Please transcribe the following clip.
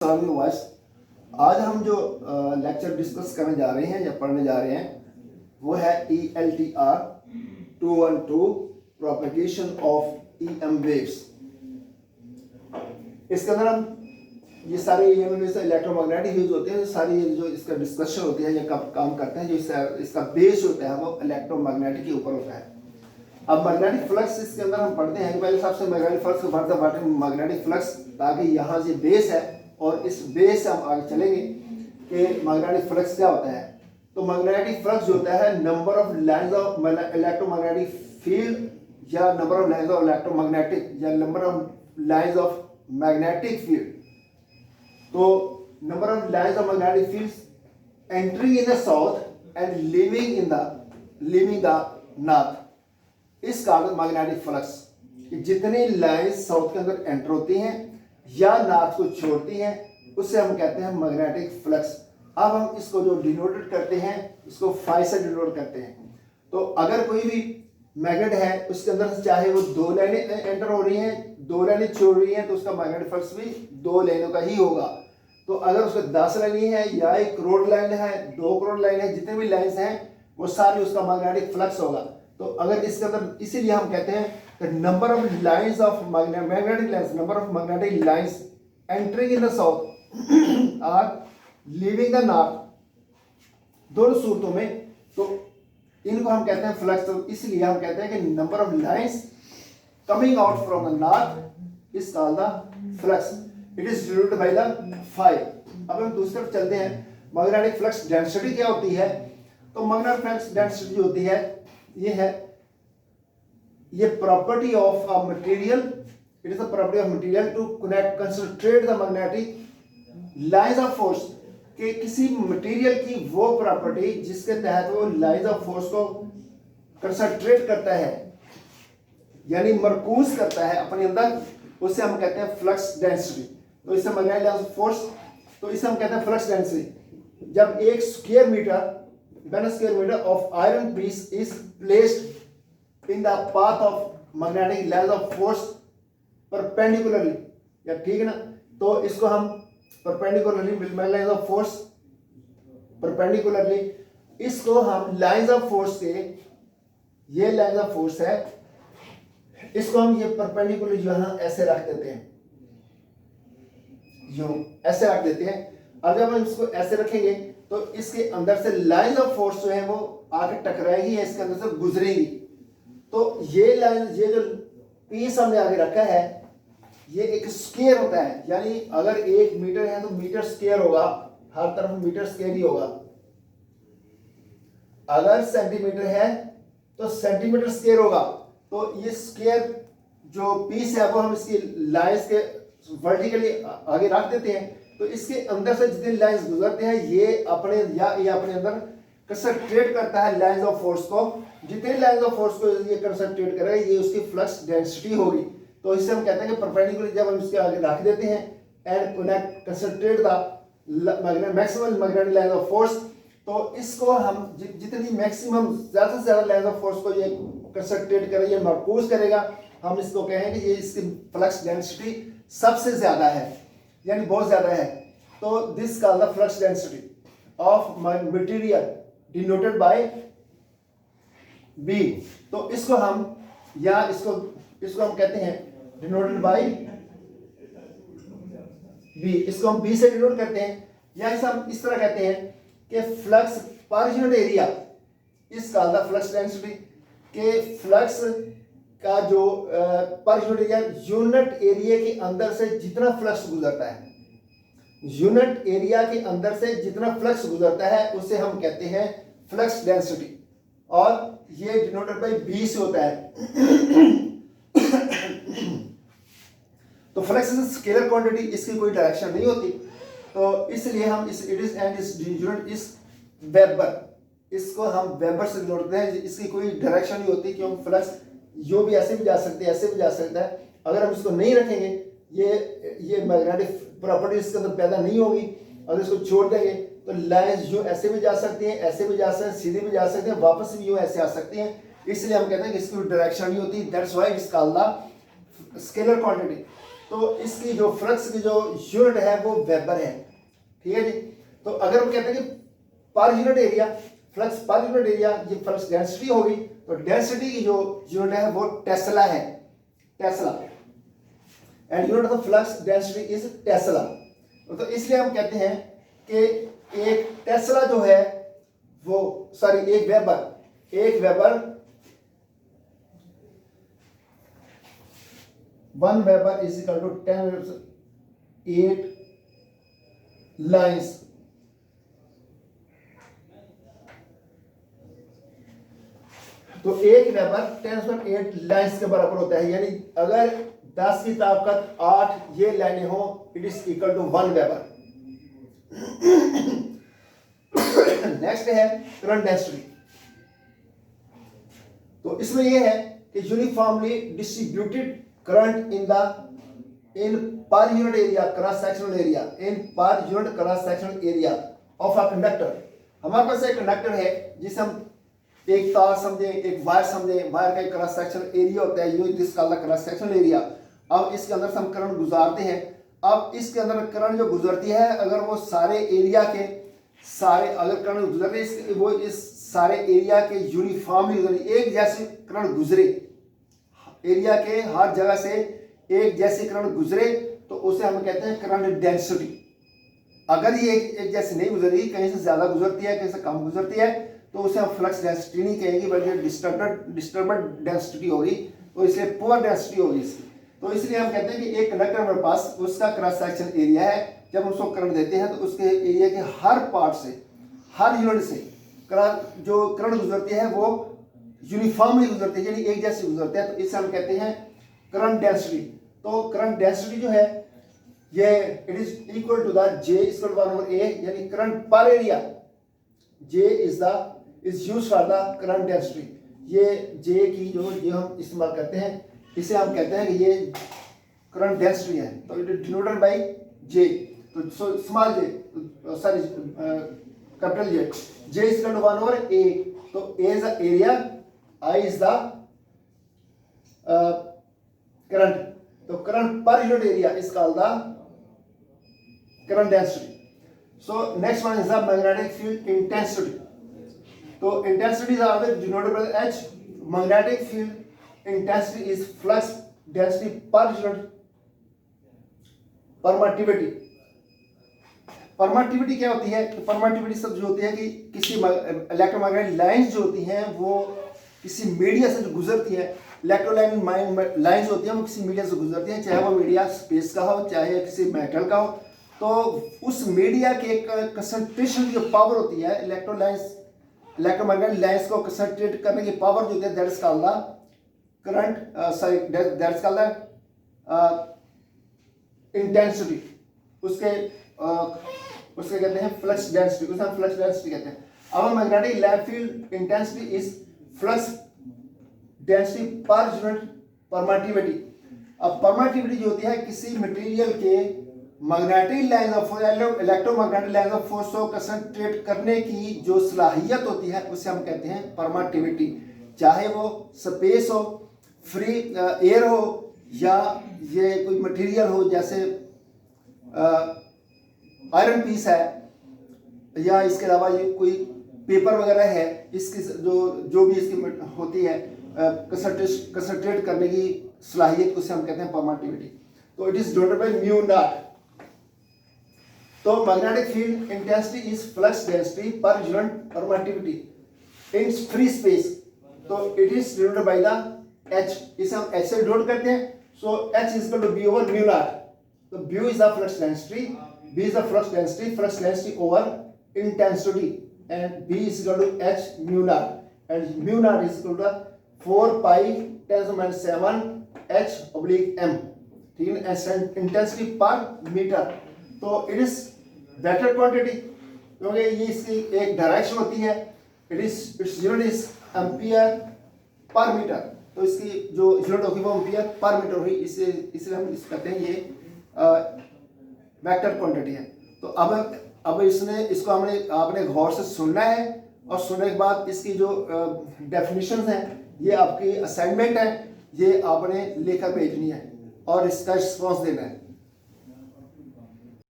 Voice. आज हम जो लेक्चर डिस्कस करने जा रहे हैं या पढ़ने जा रहे हैं वो है ELTR 212 propagation of EM waves. इसके अंदर हम ये सारे EM वेव्स इलेक्ट्रोमैग्नेटिक वेव्स होते हैं, सारी जो इसका डिस्कशन होती है या कब काम करते हैं, जो इसका बेस होता है वो इलेक्ट्रोमैग्नेटिक के ऊपर होता है। अब मैग्नेटिक फ्लक्स इसके अंदर हम पढ़ते हैं कि पहले सबसे मैग्नेटिक फ्लक्स को भरता बाटे मैग्नेटिक फ्लक्स, ताकि यहाँ से बेस है और इस बेस से हम आगे चलेंगे कि मैग्नेटिक फ्लक्स क्या होता है। तो मैग्नेटिक फ्लक्स जो होता है number of lines of electromagnetic field या number of lines of electromagnetic या number of lines of magnetic field. तो number of lines of magnetic fields entering in the south end leaving the north इस कारण magnetic flux. जितनी lines south के अंदर enter होती हैं या नॉर्थ को छोड़ती हैं उससे हम कहते हैं मैग्नेटिक फ्लक्स। अब हम इसको जो डिनोटेड करते हैं इसको फाई से डिनोट करते हैं। तो अगर कोई भी मैग्नेट है उसके अंदर से चाहे वो दो लाइनें एंटर हो रही हैं, दो लाइनें छोड़ रही हैं, तो उसका मैग्नेटिक फ्लक्स भी दो लाइनों का ही होगा। तो अगर उसके 10 लाइनें हैं या 1 करोड़ लाइन है, 2 करोड़ लाइन है, जितने भी लाइन्स हैं वो सारी उसका मैग्नेटिक फ्लक्स होगा। तो अगर इसके अंदर इसीलिए हम कहते हैं number of lines of magnetic lines, number of magnetic lines entering in the south are leaving the north, दोनों सूरतों में तो इनको हम कहते हैं फ्लक्स। तो इसलिए हम कहते हैं कि number of lines coming out from the north is called the flux. It is denoted by the phi. अब हम दूसरी तरफ चलते हैं, मैग्नेटिक फ्लक्स डेंसिटी क्या होती है। तो मैग्नेटिक फ्लक्स डेंसिटी जो होती है ये है, ये property of a material, it is the property of material to connect concentrate the magnetic lines of force. कि किसी मटेरियल की वो प्रॉपर्टी जिसके तहत वो लाइंस ऑफ फोर्स को कंसंट्रेट करता है यानी मरकूज करता है अपने अंदर, उसे हम कहते हैं फ्लक्स डेंसिटी। तो इसे मैग्नेटिक लाइंस ऑफ फोर्स, तो इसे हम कहते हैं फ्लक्स डेंसिटी। जब 1 square metre when a square meter of iron piece is placed in the path of magnetic lines of force perpendicularly, या ठीक है ना। तो इसको हम perpendicularly magnetic lines of force perpendicularly, इसको हम lines of force के, ये lines of force है, इसको हम ये perpendicular यहाँ ऐसे रख देते हैं, जो ऐसे रख देते हैं। अब जब हम इसको ऐसे रखेंगे तो इसके अंदर से लाइन ऑफ फोर्स जो है वो आगे टकराएगी या इसके अंदर से गुजरेगी। तो ये लाइन, ये जो पीस हमने आगे रखा है ये एक स्क्वायर होता है, यानी अगर 1 मीटर है तो मीटर स्क्वायर होगा, हर तरफ मीटर स्क्वायर ही होगा। अगर सेंटीमीटर है तो सेंटीमीटर स्क्वायर होगा। तो ये स्क्वायर जो पीस है वो हम इसकी लाइंस के वर्टिकली आगे रख देते हैं। तो इसके अंदर से जितने लाइंस गुजरते हैं ये अपने अंदर कंसंट्रेट करता है लाइंस ऑफ फोर्स को। जितने लाइंस ऑफ फोर्स को ये कंसंट्रेट करेगा ये उसकी फ्लक्स डेंसिटी होगी। तो इससे हम कहते हैं कि परपेंडिकुलर जब हम इसके आगे रख देते हैं and connect concentrate the maximum magnetic line of force, तो इसको हम जितनी मैक्सिमम ज्यादा से ज्यादा लाइन ऑफ फोर्स को ये कंसंट्रेट करेगा, ये मरकूज करेगा, हम इसको कहेंगे ये इसकी फ्लक्स डेंसिटी सबसे ज्यादा है, यानी बहुत ज्यादा है। तो this called the flux density of material denoted by B. तो इसको हम या इसको हम कहते हैं डिनोटेड बाय बी, इसको हम बी से डिनोट करते हैं, या इसे हम इस तरह कहते हैं कि फ्लक्स पर यूनिट एरिया इस कॉल्ड द फ्लक्स डेंसिटी। के फ्लक्स का जो पर यूनिट एरिया के अंदर से जितना फ्लक्स गुजरता है, यूनिट एरिया के अंदर से जितना फ्लक्स गुजरता है उसे हम कहते हैं फ्लक्स डेंसिटी, और ये डिनोटेड बाय बी से होता है। तो फ्लक्स इज स्केलर क्वांटिटी, इसकी कोई डायरेक्शन नहीं होती, तो इसलिए हम इस इट इज एंड इस यूनिट इज वेबर, इसको हम वेबर से जोड़ते हैं। इसकी कोई डायरेक्शन नहीं होती क्योंकि फ्लक्स यो भी ऐसे भी जा सकते हैं, ऐसे भी जा सकता है। अगर हम इसको नहीं रखेंगे ये मैग्नेटिक प्रॉपर्टी इसके अंदर पैदा नहीं होगी। अगर इसको छोड़ देंगे तो लाइंस यूं ऐसे भी जा सकती हैं, ऐसे भी जा सकते हैं, सीधे भी जा सकते हैं, वापस भी यूं ऐसे आ सकती हैं। इसलिए हम कहते हैं कि इसकी डायरेक्शन नहीं होती। That's why it's called the scalar quantity. तो इसकी जो फ्लक्स की जो यूनिट है वो वेबर है, ठीक है जी। तो अगर हम कहते हैं कि पर यूनिट एरिया, फ्लक्स पर यूनिट एरिया, ये फ्लक्स डेंसिटी होगी, तो डेंसिटी की जो यूनिट है वो टेस्ला है, Tesla, and unit of flux density is Tesla. तो इसलिए हम कहते हैं कि एक टेस्ला जो है वो, सॉरी, एक weber 1 weber is equal to 10⁸ lines. तो एक वेबर 10⁸ लाइन्स के बराबर होता है, यानी अगर 10 की ताकत 8 ये लाइनें हो, it is equal to 1 weber. Next है करंट डेंसिटी। तो इसमें यह है कि यूनिफॉर्मली डिस्ट्रीब्यूटेड करंट इन पर unit area cross sectional area, in per unit cross sectional area of a conductor. हमारे पास एक कंडक्टर है जिसे हम एक तार समझे, एक वायर समझे, वायर का एक क्रॉस सेक्शनल एरिया होता है, ये this called the cross sectional area. अब इसके अंदर से हम करंट गुजारते हैं। अब इसके अंदर करंट जो गुजरती है, अगर वो सारे एरिया के अगर करंट गुजरते हैं, वो इस सारे एरिया के यूनिफॉर्मली गुजरे, एक जैसे करंट गुजरे, एरिया के हर जगह से एक जैसे करंट गुजरे, तो उसे हम कहते हैं करंट डेंसिटी। अगर ये एक जैसे नहीं गुजरी, कहीं से ज्यादा गुजरती है, कहीं से कम गुजरती है, तो उसे हम फ्लक्स डेंसिटी नहीं कहेंगे, बल्कि डिस्टर्बेंट डेंसिटी होगी, तो इसलिए पुअर डेंसिटी होगी इसकी। तो इसलिए हम कहते हैं कि एक कंडक्टर हमारे पास, उसका क्रॉस सेक्शन एरिया है, जब हम उसको करंट देते हैं तो उसके एरिया के हर पार्ट से, हर यूनिट से जो करंट गुजरती है वो यूनिफॉर्मली गुजरती है, यानी एक जैसी गुजरती है, तो इसे हम कहते हैं करंट डेंसिटी। तो करंट डेंसिटी जो है ये it is equal to the J equal to 1/A, यानी करंट पर area J is used for the current density. ये J की जो ये हम इस्तेमाल करते हैं, इसे हम कहते हैं कि ये करंट डेंसिटी है, तो it is denoted by J। तो small j, sorry capital J is equal to 1/A। तो A is the area, I is the current. तो current per unit area is called the current density. So next one is the magnetic field intensity. तो intensity is always denoted by H. Magnetic field intensity is flux density per unit permittivity. Permittivity क्या होती है? तो permittivity सब जो होती है कि किसी इलेक्ट्रोमैग्नेटिक लाइंस जो होती हैं वो किसी मीडिया से जो गुजरती है, इलेक्ट्रोमैग्नेटिक लाइंस होती हैं वो किसी मीडिया से गुजरती हैं, चाहे वो मीडिया स्पेस का हो, चाहे किसी मेटल का हो, तो उस मीडिया के कंसंट्रेशन की पावर होती है, इलेक्ट्रोमैग्नेटिक लाइंस को कंसंट्रेट करने की पावर जो होती है, that is called the current, sorry that is called the intensity. उसके कहते हैं फ्लक्स डेंसिटी, उसे हम फ्लक्स डेंसिटी कहते हैं। अब magnetic lab field intensity is flux density per unit permittivity. अब परमिटिविटी जो होती है किसी मटेरियल के magnetic line of electromagnetic line of force को कंसंट्रेट करने की जो सलाहियत होती है उसे हम कहते हैं परमिटिविटी। चाहे वो स्पेस हो, फ्री एयर हो, या ये कोई मटेरियल हो, जैसे आयरन पीस है, या इसके अलावा ये कोई पेपर वगैरह है, इसकी जो भी इसकी होती है कंसंट्रेट करने की सलाहियत, उसे हम कहते हैं परमिटिविटी। तो it is denoted by mu naught. तो magnetic field intensity is flux density per unit permittivity in free space. तो it is denoted by the H, इसे हम H से डिनोट करते हैं। So H is equal to B over mu naught. तो B is the flux density, B is the flux density over intensity, and B is equal to H mu naught, and mu naught is equal to 4 pi 10⁻⁷ H/m, ठीक है, and intensity per meter। तो it is vector quantity, क्योंकि ये इसकी एक direction होती है, its unit is ampere per meter। तो इसकी जो यूनिट होगी वो एम्पियर पर मीटर होगी, इसलिए हम इस कहते हैं ये वेक्टर क्वांटिटी है। तो अब इसको आपने गौर से सुनना है, और सुनने के बाद इसकी जो डेफिनेशंस हैं, ये आपकी असाइनमेंट है, ये आपने लेकर भेजनी है। और इसका रिस्पॉन्स देना है।